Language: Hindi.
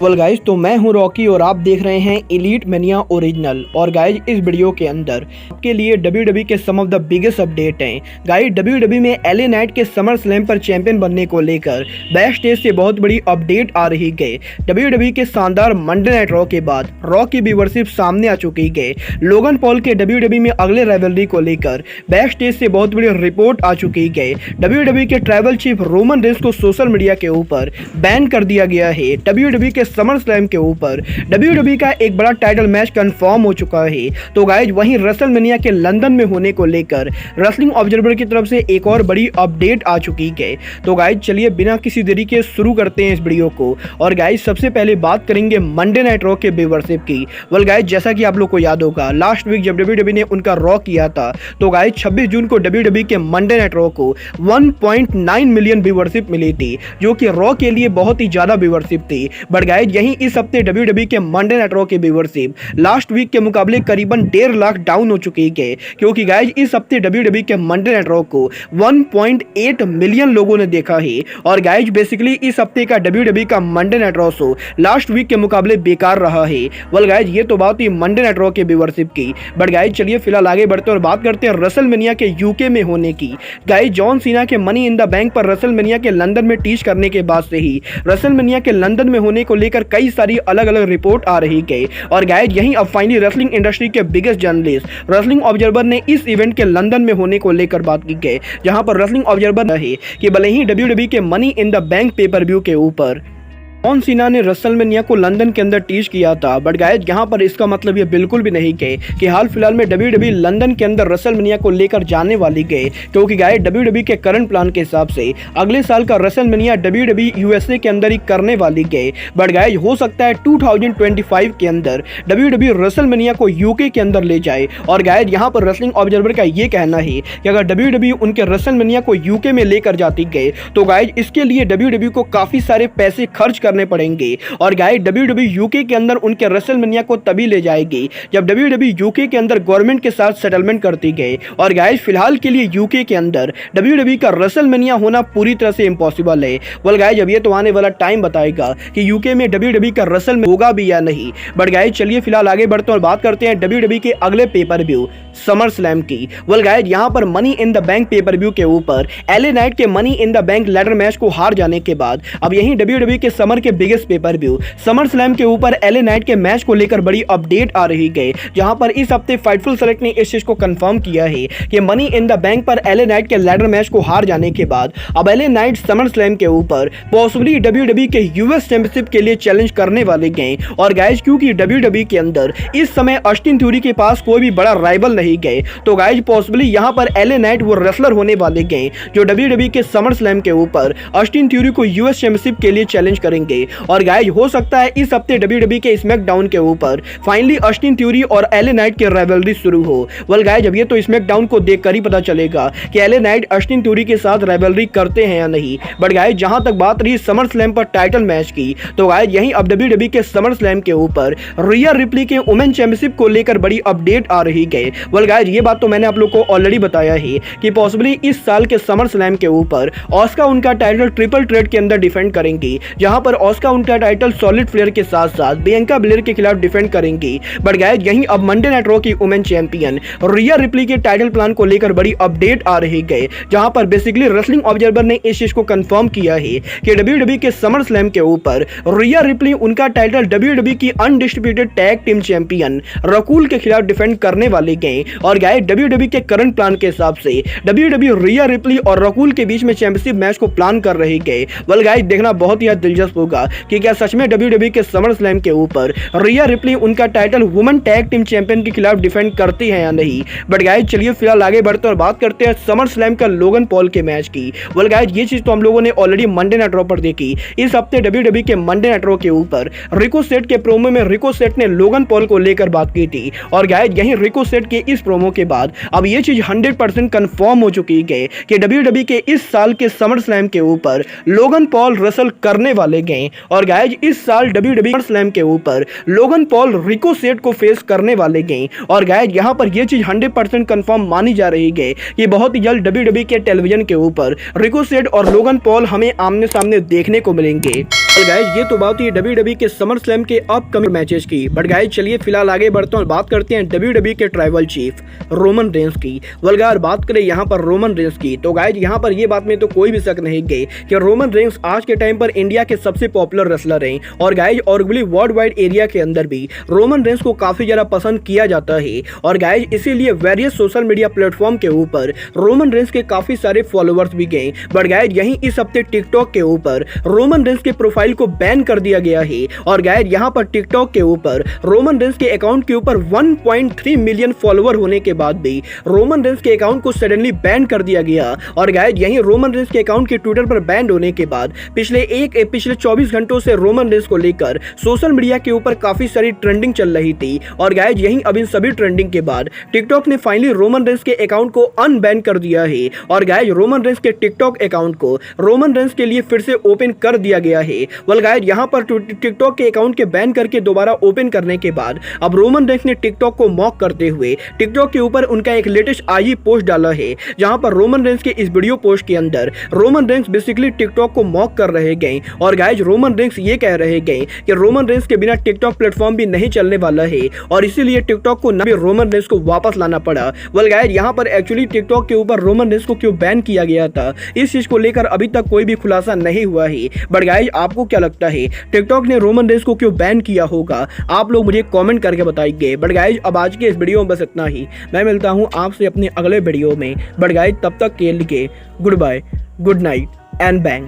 वेल गाइज, तो मैं हूं रॉकी और आप देख रहे हैं एलीट मैनिया ओरिजिनल। और गाइज, इस वीडियो के अंदर आपके लिए WWE के सम ऑफ द बिगेस्ट अपडेट हैं। गाइज, WWE में एलए नाइट के समर स्लैम पर चैंपियन बनने को लेकर बैक स्टेज से बहुत बड़ी अपडेट आ रही है। WWE के शानदार मंडे नाइट रॉ के बाद रॉ की व्यूअरशिप सामने आ चुकी है। लोगन पॉल के WWE में अगले राइवलरी को लेकर बैक स्टेज से बहुत बड़ी रिपोर्ट आ चुकी है। WWE के ट्राइबल चीफ रोमन रेंस को सोशल मीडिया के ऊपर बैन कर दिया गया है। WWE के समर स्लैम के ऊपर WWE का एक बड़ा टाइटल मैच कंफर्म हो चुका है। तो गाइज, वहीं रेसलमेनिया के लंदन में होने को लेकर रेसलिंग ऑब्जर्वर की तरफ से एक और बड़ी अपडेट आ चुकी है। तो गाइज, चलिए बिना किसी देरी के शुरू करते हैं इस वीडियो को। और गाइज, सबसे पहले बात करेंगे मंडे नाइट रॉ के व्यूअरशिप की। वेल गाइज, जैसा कि आप लोग को याद होगा, लास्ट वीक जब WWE ने उनका रॉ किया था, तो गाइज 26 जून को WWE के मंडे नाइट रॉ को 1.9 मिलियन व्यूअरशिप मिली थी, जो कि रॉ के लिए बहुत ही ज्यादा व्यूअरशिप थी। बट गाइज, यहीं इस हफ्ते WWE के मंडे नाइट रॉ की व्यूअरशिप लास्ट वीक के मुकाबले करीबन 1.5 लाख डाउन हो चुकी है, क्योंकि गाइज इस हफ्ते WWE के मंडे नाइट रॉ को 1.8 मिलियन लोगों ने देखा है। और गाइज, बेसिकली इस हफ्ते का WWE का Monday night Raw show last week के मुकाबले बेकार रहा है। वेल गाइज, ये तो बात ही मंडे नाइट रॉ के व्यूअरशिप की। बट गाइज, चलिए फिलहाल आगे बढ़ते और बात करते हैं रेसलमेनिया के यूके में होने की। गाइज, जॉन सीना के मनी इन द बैंक पर रेसलमेनिया के लंदन में टीच करने के बाद से ही रेसलमेनिया के लंदन में होने को लेकर कई सारी अलग अलग रिपोर्ट आ रही है। और गाइज, यहीं अब फाइनली रेसलिंग इंडस्ट्री के बिगेस्ट जर्नलिस्ट रेसलिंग ऑब्जर्वर ने इस इवेंट के लंदन में होने को लेकर बात की है, जहां पर रेसलिंग ऑब्जर्वर है कि भले ही WWE के money in the bank pay per view के ऊपर जॉन सीना ने रेसलमेनिया को लंदन के अंदर टीच किया था, बट गाइज यहाँ पर इसका मतलब ये बिल्कुल भी नहीं है कि हाल फिलहाल में WWE लंदन के अंदर रेसलमेनिया को लेकर जाने वाली है, क्योंकि गाइज WWE के करंट प्लान के हिसाब से अगले साल का रेसलमेनिया WWE यूएसए के अंदर ही करने वाली है। बट गाइज, हो सकता है 2025 के अंदर WWE रेसलमेनिया को यूके के अंदर ले जाए। और गाइज, यहाँ पर रेसलिंग ऑब्जर्वर का ये कहना है कि अगर WWE उनके रेसलमेनिया को यूके में लेकर जाती है, तो गाइज इसके लिए WWE को काफी सारे पैसे खर्च करने पड़ेंगे। और गाइस, WWE यूके के अंदर उनके रेसलमेनिया को तभी ले जाएगी जब WWE यूके के अंदर गवर्नमेंट के साथ सेटलमेंट करती है। और गाइस, फिलहाल के लिए यूके के अंदर WWE का रेसलमेनिया होना पूरी तरह से इम्पॉसिबल है। वेल गाइस, अब ये तो आने वाला टाइम बताएगा कि यूके में WWE का रेसलमेनिया होगा भी या नहीं। बट गाइस, चलिए फिलहाल आगे बढ़ते हैं और बात करते हैं WWE के अगले पेपर व्यू समर स्लैम की। वेल गाइस, यहाँ पर money in the bank pay per view के ऊपर एलए नाइट के money in the bank ladder match को हार जाने के बाद अब यहीं WWE के समर के biggest pay per view summer slam के ऊपर एलए नाइट के मैच को लेकर बड़ी अपडेट आ रही है, जहां पर इस हफ्ते फाइटफुल सेलेक्ट ने इस चीज को कंफर्म किया है कि मनी इन द बैंक पर एलए नाइट के लैडर मैच को हार जाने के बाद अब एलए नाइट समर स्लैम के ऊपर पॉसिबली WWE के यूएस चैंपियनशिप के लिए चैलेंज करने वाले हैं। और गाइज, क्योंकि WWE के अंदर इस समय ऑस्टिन थ्योरी के पास कोई भी बड़ा राइवल नहीं गए, तो गाइज पॉसिबली यहां पर एलए नाइट वो रेसलर होने वाले हैं जो WWE के समर स्लैम के ऊपर ऑस्टिन थ्योरी को यूएस चैंपियनशिप के लिए चैलेंज करेंगे। और गाइज, हो सकता है इस हफ्ते WWE के स्मैकडाउन के ऊपर फाइनली ऑस्टिन थ्योरी और एलए नाइट की राइवलरी शुरू हो। वेल गाइज, अब ये तो स्मैकडाउन को देखकर ही पता चलेगा कि एलए नाइट ऑस्टिन थ्योरी के साथ राइवलरी करते हैं या नहीं। बट गाइज, जहां तक बात रही समर स्लैम पर टाइटल मैच की, तो गाइज यहीं अब WWE के समर स्लैम के ऊपर रिया रिप्ली के वुमेन चैंपियनशिप को लेकर बड़ी अपडेट आ रही है। वेल गाइज, ये बात तो मैंने आप लोग को ऑलरेडी बताया है कि पॉसिबली इस साल के समर स्लैम के ऊपर ऑस्का उनका टाइटल ट्रिपल थ्रेट के अंदर डिफेंड करेंगी, जहां पर ऑस्का उनका टाइटल सॉलिड फ्लेयर के साथ साथ बियांका ब्लेयर के खिलाफ डिफेंड करेंगी। बट गाइस, यहीं अब मंडे नाइट रॉ की वुमेन चैंपियन रिया रिप्ली के टाइटल प्लान को लेकर बड़ी अपडेट आ रही है, जहां पर बेसिकली रेसलिंग ऑब्जर्वर ने इस चीज को कंफर्म किया है कि WWE के समर स्लैम के ऊपर रिया रिप्ली उनका टाइटल WWE की अनडिस्ट्रिब्यूटेड टैग टीम चैंपियन रकूल के खिलाफ डिफेंड करने वाले हैं। और गाइस, WWE के करंट प्लान के हिसाब से WWE रिया रिप्ली और रकूल के बीच में चैंपियनशिप मैच को प्लान कर रही है। वेल गाइस, देखना बहुत ही दिलचस्प होगा कि क्या सच में WWE के समर स्लैम के ऊपर रिया रिप्ली उनका title women tag team champion के खिलाफ डिफेंड करती है या नहीं। बट गाइस, चलिए फिलहाल आगे बढ़ते हैं और बात करते हैं समर स्लैम का लोगन पॉल के मैच की। वेल गाइस, ये चीज तो हम लोगों ने ऑलरेडी मंडे नाइट रॉ पर देखी। इस हफ्ते WWE के मंडे नाइट रॉ के ऊपर रिको सेट के प्रोमो में रिको सेट ने लोगन पॉल को लेकर बात की थी। और गाइस, यहीं रिको सेट के इस प्रोमो के बाद अब ये चीज 100% कंफर्म हो चुकी है कि WWE के इस साल के समर स्लैम के ऊपर लोगन पॉल रेसल करने वाले हैं। और गाइस, इस साल WWE स्लैम के ऊपर लोगन पॉल रिको सेट को फेस करने वाले हैं। और गाइस, यहाँ पर यह चीज 100% कंफर्म मानी जा रही है कि बहुत ही जल्द WWE के टेलीविजन के ऊपर रिको सेट और लोगन पॉल हमें आमने सामने देखने को मिलेंगे। गाइज ये तो बात हुई WWE के समर स्लैम के अपकमिंग मैचेस की। बट गाइज चलिए फिलहाल आगे बढ़ते हैं और बात करते हैं WWE के ट्राइबल चीफ रोमन रेंस की। वल्गार बात करें यहाँ पर रोमन रेंस की तो गाइज यहाँ पर ये बात में तो कोई भी शक नहीं गई कि रोमन रेंस आज के टाइम पर इंडिया के सबसे पॉपुलर रेसलर हैं और गाइज ऑर्गुली वर्ल्ड वाइड एरिया के अंदर भी रोमन रेंस को काफी ज्यादा पसंद किया जाता है और गाइज इसीलिए वेरियस सोशल मीडिया प्लेटफॉर्म के ऊपर रोमन रेंस के काफी सारे फॉलोअर्स भी गए। बट गाइज यहीं इस हफ्ते टिकटॉक के ऊपर रोमन रेंस के प्रोफाइल को बैन कर दिया गया है और गाइज यहां पर टिकटॉक के ऊपर रोमन रेंस के अकाउंट के ऊपर 1.3 मिलियन फॉलोअर होने के बाद भी रोमन रेंस के अकाउंट को सडनली बैन कर दिया गया। और गाइज यहीं रोमन रेंस के अकाउंट के ट्विटर पर बैन होने के बाद पिछले 24 घंटों से रोमन रेंस को लेकर सोशल मीडिया के ऊपर काफी सारी ट्रेंडिंग चल रही थी और गाइज यहीं अब इन सभी ट्रेंडिंग के बाद टिकटॉक ने फाइनली रोमन रेंस के अकाउंट को अनबैन कर दिया है और गाइज रोमन रेंस के टिकटॉक अकाउंट को रोमन रेंस के लिए फिर से ओपन कर दिया गया है। गाइज यहां पर टिकटॉक के अकाउंट के बैन करके दोबारा ओपन करने के बाद अब रोमन रेंस ने टिकटॉक को मॉक करते हुए टिकटॉक के ऊपर उनका एक लेटेस्ट आईजी पोस्ट डाला है जहां पर रोमन रेंस के इस वीडियो पोस्ट के अंदर रोमन रेंस बेसिकली टिकटॉक को मॉक कर रहे गए और गाइज रोमन रेंस ये कह रहे गए कि रोमन रेंस के बिना टिकटॉक प्लेटफॉर्म भी नहीं चलने वाला है और इसीलिए टिकटॉक को भी रोमन रेंस को वापस लाना पड़ा। गाइज यहां पर एक्चुअली टिकटॉक के ऊपर रोमन रेंस को क्यों बैन किया गया था इस चीज को लेकर अभी तक कोई भी खुलासा नहीं हुआ है। बट गाइज आपको क्या लगता है टिकटॉक ने रोमन रेंस को क्यों बैन किया होगा? आप लोग मुझे कमेंट करके बताइए। बट गाइज अब आज के इस वीडियो में बस इतना ही। मैं मिलता हूं आपसे अपने अगले वीडियो में। बट गाइज तब तक के लिए goodbye, good night and bang.